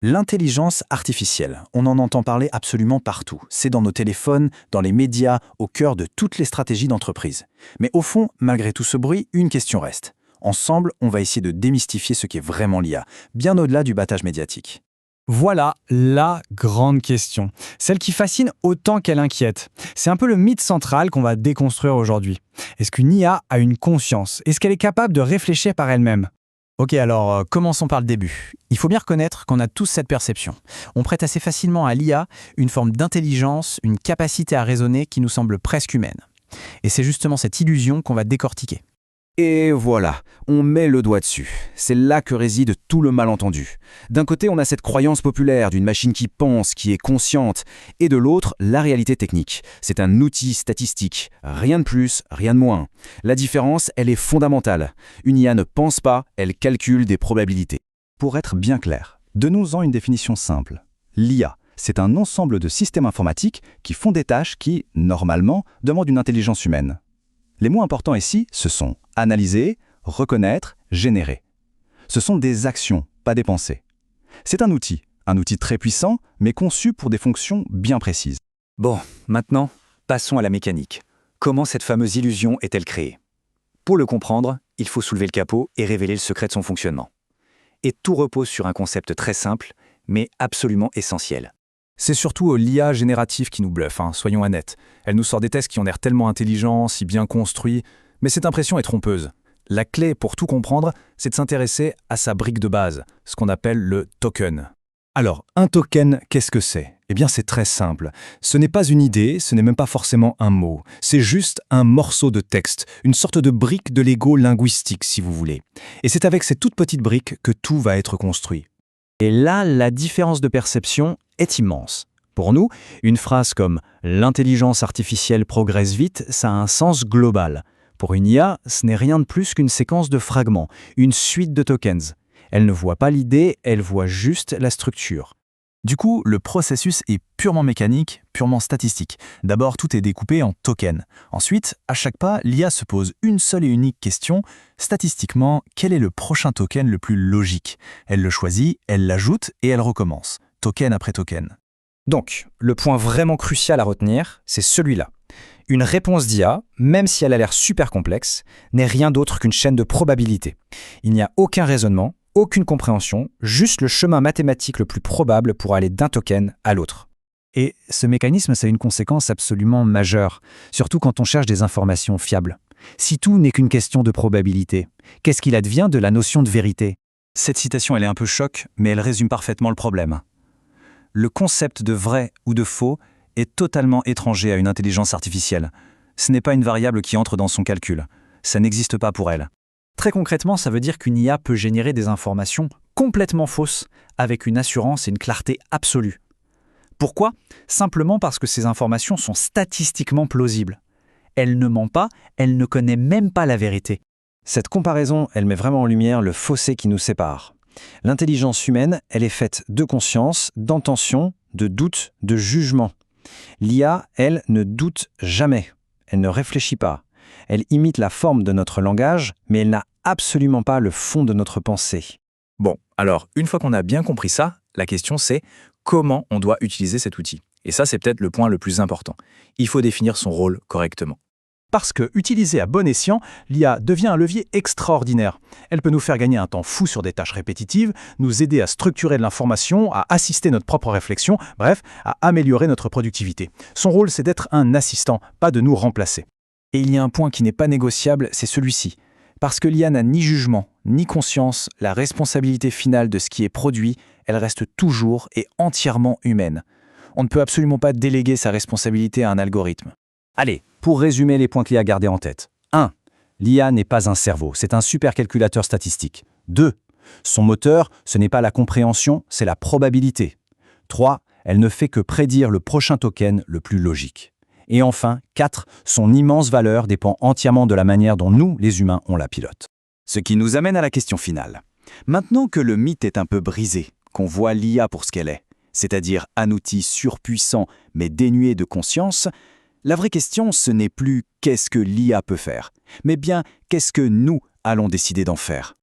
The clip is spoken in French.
L'intelligence artificielle, on en entend parler absolument partout. C'est dans nos téléphones, dans les médias, au cœur de toutes les stratégies d'entreprise. Mais au fond, malgré tout ce bruit, une question reste. Ensemble, on va essayer de démystifier ce qu'est vraiment l'IA, bien au-delà du battage médiatique. Voilà la grande question, celle qui fascine autant qu'elle inquiète. C'est un peu le mythe central qu'on va déconstruire aujourd'hui. Est-ce qu'une IA a une conscience? Est-ce qu'elle est capable de réfléchir par elle-même? Ok, alors commençons par le début. Il faut bien reconnaître qu'on a tous cette perception. On prête assez facilement à l'IA une forme d'intelligence, une capacité à raisonner qui nous semble presque humaine. Et c'est justement cette illusion qu'on va décortiquer. Et voilà, on met le doigt dessus. C'est là que réside tout le malentendu. D'un côté, on a cette croyance populaire d'une machine qui pense, qui est consciente, et de l'autre, la réalité technique. C'est un outil statistique, rien de plus, rien de moins. La différence, elle est fondamentale. Une IA ne pense pas, elle calcule des probabilités. Pour être bien clair, donnons-en une définition simple. L'IA, c'est un ensemble de systèmes informatiques qui font des tâches qui, normalement, demandent une intelligence humaine. Les mots importants ici, ce sont analyser, reconnaître, générer. Ce sont des actions, pas des pensées. C'est un outil très puissant, mais conçu pour des fonctions bien précises. Bon, maintenant, passons à la mécanique. Comment cette fameuse illusion est-elle créée? Pour le comprendre, il faut soulever le capot et révéler le secret de son fonctionnement. Et tout repose sur un concept très simple, mais absolument essentiel. C'est surtout l'IA générative qui nous bluffe, soyons honnêtes. Elle nous sort des tests qui ont l'air tellement intelligents, si bien construits, mais cette impression est trompeuse. La clé pour tout comprendre, c'est de s'intéresser à sa brique de base, ce qu'on appelle le token. Alors, un token, qu'est-ce que c'est? Eh bien, c'est très simple. Ce n'est pas une idée, ce n'est même pas forcément un mot. C'est juste un morceau de texte, une sorte de brique de Lego linguistique, si vous voulez. Et c'est avec cette toute petite brique que tout va être construit. Et là, la différence de perception est immense. Pour nous, une phrase comme « l'intelligence artificielle progresse vite », ça a un sens global. Pour une IA, ce n'est rien de plus qu'une séquence de fragments, une suite de tokens. Elle ne voit pas l'idée, elle voit juste la structure. Du coup, le processus est purement mécanique, purement statistique. D'abord, tout est découpé en tokens. Ensuite, à chaque pas, l'IA se pose une seule et unique question. Statistiquement, quel est le prochain token le plus logique? Elle le choisit, elle l'ajoute et elle recommence, token après token. Donc, le point vraiment crucial à retenir, c'est celui-là. Une réponse d'IA, même si elle a l'air super complexe, n'est rien d'autre qu'une chaîne de probabilités. Il n'y a aucun raisonnement, aucune compréhension, juste le chemin mathématique le plus probable pour aller d'un token à l'autre. Et ce mécanisme, ça a une conséquence absolument majeure, surtout quand on cherche des informations fiables. Si tout n'est qu'une question de probabilité, qu'est-ce qu'il advient de la notion de vérité? Cette citation, elle est un peu choc, mais elle résume parfaitement le problème. Le concept de vrai ou de faux est totalement étranger à une intelligence artificielle. Ce n'est pas une variable qui entre dans son calcul. Ça n'existe pas pour elle. Très concrètement, ça veut dire qu'une IA peut générer des informations complètement fausses, avec une assurance et une clarté absolue. Pourquoi? Simplement parce que ces informations sont statistiquement plausibles. Elle ne ment pas, elle ne connaît même pas la vérité. Cette comparaison, elle met vraiment en lumière le fossé qui nous sépare. L'intelligence humaine, elle est faite de conscience, d'intention, de doute, de jugement. L'IA, elle, ne doute jamais. Elle ne réfléchit pas. Elle imite la forme de notre langage, mais elle n'a absolument pas le fond de notre pensée. Bon, alors, une fois qu'on a bien compris ça, la question c'est comment on doit utiliser cet outil. Et ça, c'est peut-être le point le plus important. Il faut définir son rôle correctement. Parce que, utilisée à bon escient, l'IA devient un levier extraordinaire. Elle peut nous faire gagner un temps fou sur des tâches répétitives, nous aider à structurer de l'information, à assister notre propre réflexion, bref, à améliorer notre productivité. Son rôle, c'est d'être un assistant, pas de nous remplacer. Et il y a un point qui n'est pas négociable, c'est celui-ci. Parce que l'IA n'a ni jugement, ni conscience, la responsabilité finale de ce qui est produit, elle reste toujours et entièrement humaine. On ne peut absolument pas déléguer sa responsabilité à un algorithme. Allez, pour résumer les points clés à garder en tête. 1. L'IA n'est pas un cerveau, c'est un supercalculateur statistique. 2. Son moteur, ce n'est pas la compréhension, c'est la probabilité. 3. Elle ne fait que prédire le prochain token le plus logique. Et enfin, 4. Son immense valeur dépend entièrement de la manière dont nous, les humains, on la pilote. Ce qui nous amène à la question finale. Maintenant que le mythe est un peu brisé, qu'on voit l'IA pour ce qu'elle est, c'est-à-dire un outil surpuissant mais dénué de conscience, la vraie question, ce n'est plus qu'est-ce que l'IA peut faire, mais bien qu'est-ce que nous allons décider d'en faire.